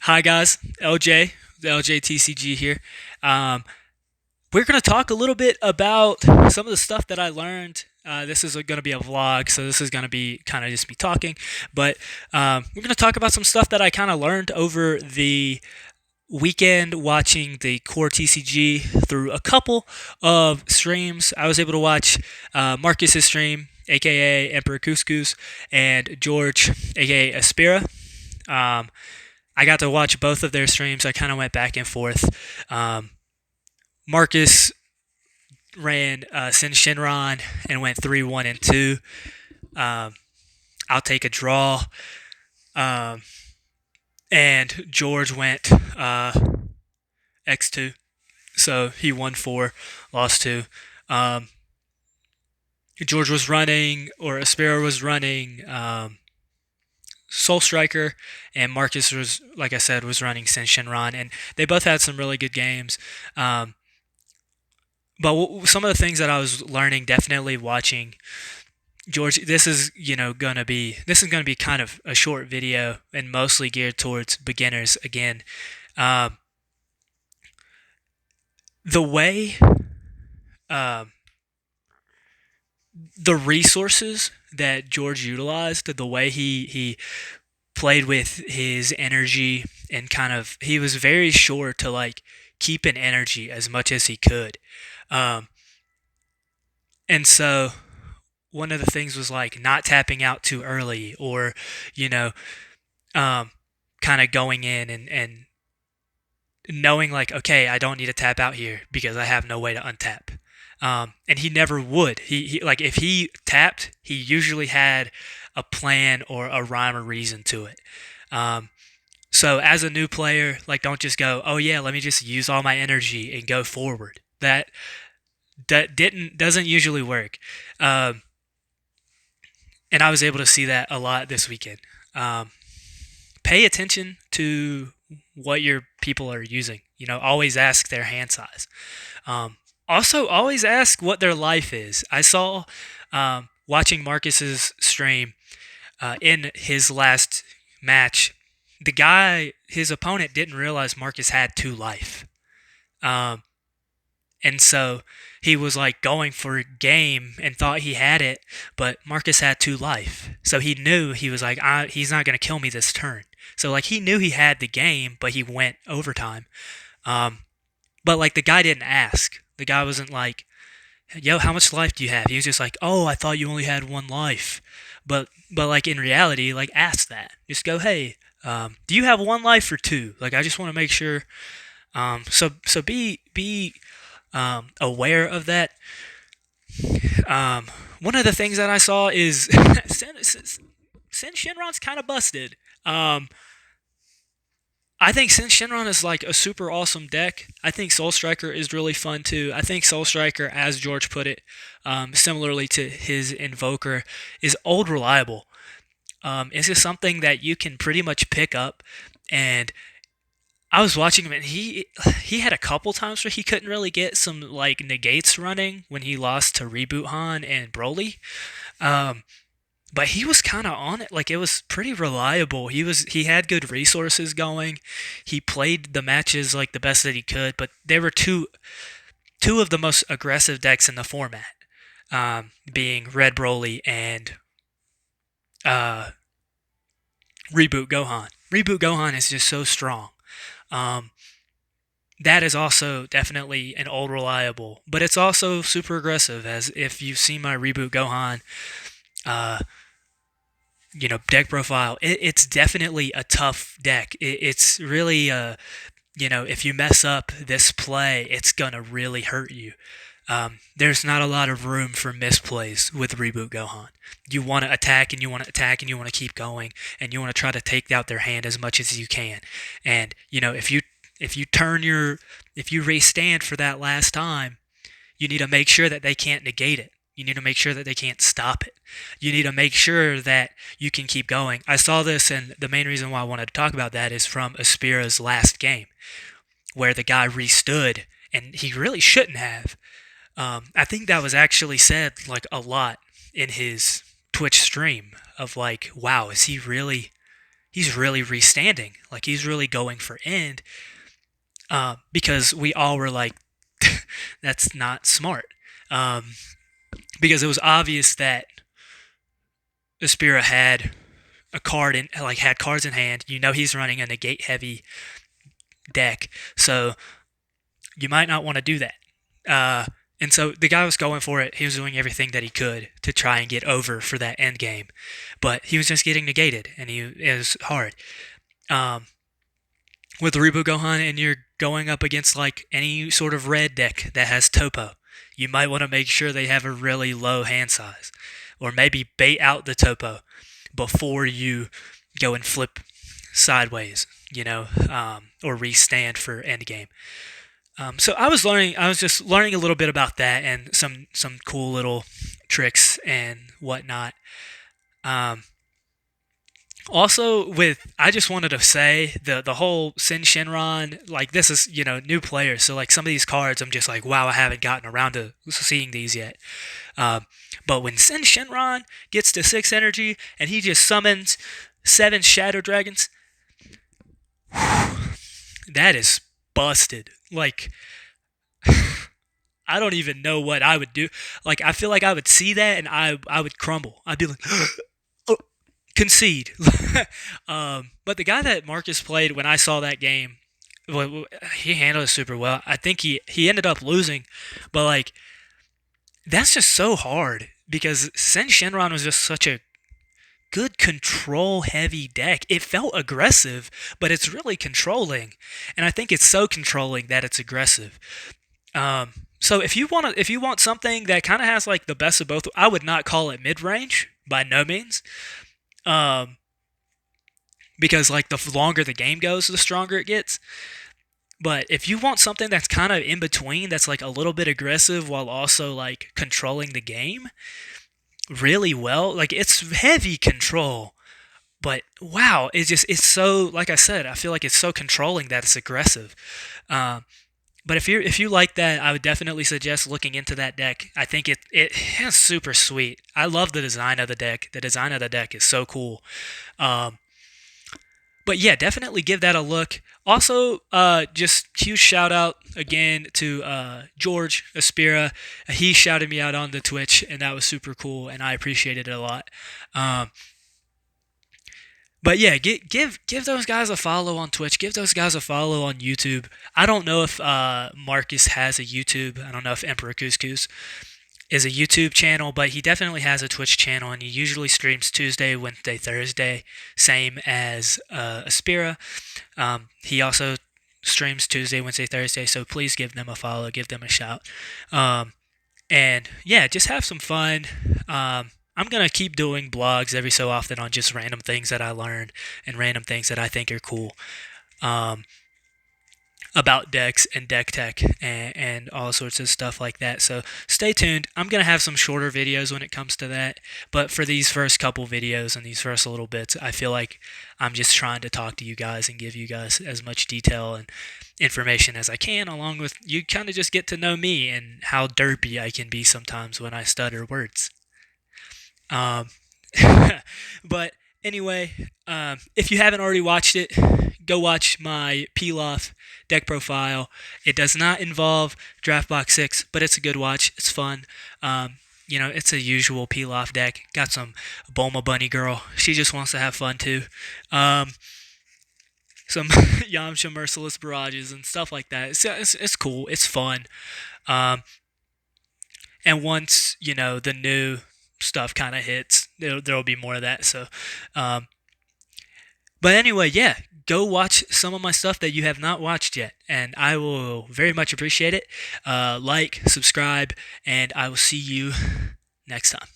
Hi guys, LJ, the LJ TCG here. Um, we're going to talk a little bit about some of the stuff that I learned. This is going to be a vlog, so this is going to be kind of just me talking. But we're going to talk about some stuff that I kind of learned over the weekend watching the core TCG through a couple of streams. I was able to watch Marcus's stream, aka Emperor Couscous, and George, aka Aspira. Um, I got to watch both of their streams. I kind of went back and forth. Um, Marcus ran Sin Shinron and went 3-1-2. Um, I'll take a draw. Um, and George went X2. So he won 4, lost 2. Um, George was running, or Aspera was running Soul Striker, and Marcus was, like I said, was running Sin Shinron, and they both had some really good games. Um, but some of the things that I was learning, definitely watching George, this is gonna be kind of a short video and mostly geared towards beginners again. Um, the way um, the resources that George utilized, the way he played with his energy, and kind of he was very sure to like keep an energy as much as he could. Um, and so one of the things was like not tapping out too early, or you know um, kind of going in and knowing like, okay, I don't need to tap out here because I have no way to untap. And he never would. He like if he tapped, he usually had a plan or a rhyme or reason to it. Um, so as a new player, like don't just go, oh yeah, let me just use all my energy and go forward. That didn't doesn't usually work. Um, and I was able to see that a lot this weekend. Pay attention to what your people are using. Always ask their hand size. Also, always ask what their life is. I saw watching Marcus's stream in his last match. His opponent didn't realize Marcus had 2 life. Um, and so he was like going for a game and thought he had it, but Marcus had 2 life. So he knew he was like, he's not going to kill me this turn. So like he knew he had the game, but he went overtime. Um, but like the guy didn't ask. The guy wasn't like, yo, how much life do you have? He was just like, oh, I thought you only had 1 life. But like in reality, like ask that. Just go, hey, do you have 1 life or 2? Like I just want to make sure. So be aware of that. Um, One of the things that I saw is Sin Shinron's kind of busted. I think Sin Shinron is like a super awesome deck. I think Soul Striker is really fun too. I think Soul Striker, as George put it, similarly to his Invoker, is old reliable. It's just something that you can pretty much pick up. And I was watching him, and he had a couple times where he couldn't really get some like negates running when he lost to Reboot Han and Broly. Um, but he was kind of on it. Like it was pretty reliable. He had good resources going. He played the matches like the best that he could. But there were two of the most aggressive decks in the format, being Red Broly and uh, Reboot Gohan. Reboot Gohan is just so strong. Um, that is also definitely an old reliable, but it's also super aggressive. As if you've seen my Reboot Gohan, uh, deck profile, it's definitely a tough deck. It's really, if you mess up this play, it's gonna really hurt you. There's not a lot of room for misplays with Reboot Gohan. You want to attack and you want to attack and you want to keep going and you want to try to take out their hand as much as you can. And if you restand for that last time, you need to make sure that they can't negate it. You need to make sure that they can't stop it. You need to make sure that you can keep going. I saw this, and the main reason why I wanted to talk about that is from Aspira's last game, where the guy restood, and he really shouldn't have. I think that was actually said like a lot in his Twitch stream of like, wow, is he really he's really restanding, like he's really going for end, because we all were like, that's not smart. Um, because it was obvious that Aspira had a card in, like had cards in hand. You know he's running a negate heavy deck, so you might not want to do that. And so the guy was going for it. He was doing everything that he could to try and get over for that end game, but he was just getting negated, and it was hard. Um, with Ribu Gohan, and you're going up against like any sort of red deck that has Topo, you might want to make sure they have a really low hand size, or maybe bait out the Topo before you go and flip sideways, or restand for end game. So I was just learning a little bit about that and some cool little tricks and whatnot. Um, Also, I just wanted to say the whole Sin Shenron, like this is new players, so like some of these cards I'm just like, wow, I haven't gotten around to seeing these yet. Um, but when Sin Shenron gets to 6 energy and he just summons 7 Shadow Dragons, that is busted. Like I don't even know what I would do. Like I feel like I would see that and I would crumble. I'd be like, oh, concede. But the guy that Marcus played when I saw that game, well, he handled it super well. I think he ended up losing, but like that's just so hard because Sen Shenron was just such a good control heavy deck. It felt aggressive, but it's really controlling, and I think it's so controlling that it's aggressive. So if you want something that kind of has like the best of both, I would not call it mid range by no means. Um, because like the longer the game goes, the stronger it gets. But if you want something that's kind of in between, that's like a little bit aggressive while also like controlling the game really well, like it's heavy control. But wow, it's so, like I said, I feel like it's so controlling that it's aggressive. Um, but if you like that, I would definitely suggest looking into that deck. I think it is super sweet. I love the design of the deck. The design of the deck is so cool. Um, but yeah, definitely give that a look. Also, just huge shout out again to George Aspira. He shouted me out on the Twitch, and that was super cool, and I appreciated it a lot. Um, but yeah, give those guys a follow on Twitch. Give those guys a follow on YouTube. I don't know if Marcus has a YouTube. I don't know if Emperor Couscous is a YouTube channel, but he definitely has a Twitch channel, and he usually streams Tuesday, Wednesday, Thursday, same as Aspira. He also streams Tuesday, Wednesday, Thursday, so please give them a follow, give them a shout. Um, and yeah, just have some fun. I'm going to keep doing blogs every so often on just random things that I learned and random things that I think are cool. Um, about decks and deck tech and all sorts of stuff like that. So stay tuned. I'm going to have some shorter videos when it comes to that. But for these first couple videos and these first little bits, I feel like I'm just trying to talk to you guys and give you guys as much detail and information as I can, along with you kind of just get to know me and how derpy I can be sometimes when I stutter words. Um, but anyway, if you haven't already watched it, go watch my Pilaf deck profile. It does not involve Draft Box 6, but it's a good watch. It's fun. It's a usual Pilaf deck. Got some Bulma Bunny Girl. She just wants to have fun too. Some Yamcha Merciless Barrages and stuff like that. It's cool. It's fun. Um, and once, the new stuff kind of hits, there'll be more of that. So, um, but anyway, yeah, go watch some of my stuff that you have not watched yet, and I will very much appreciate it. Like, subscribe, and I will see you next time.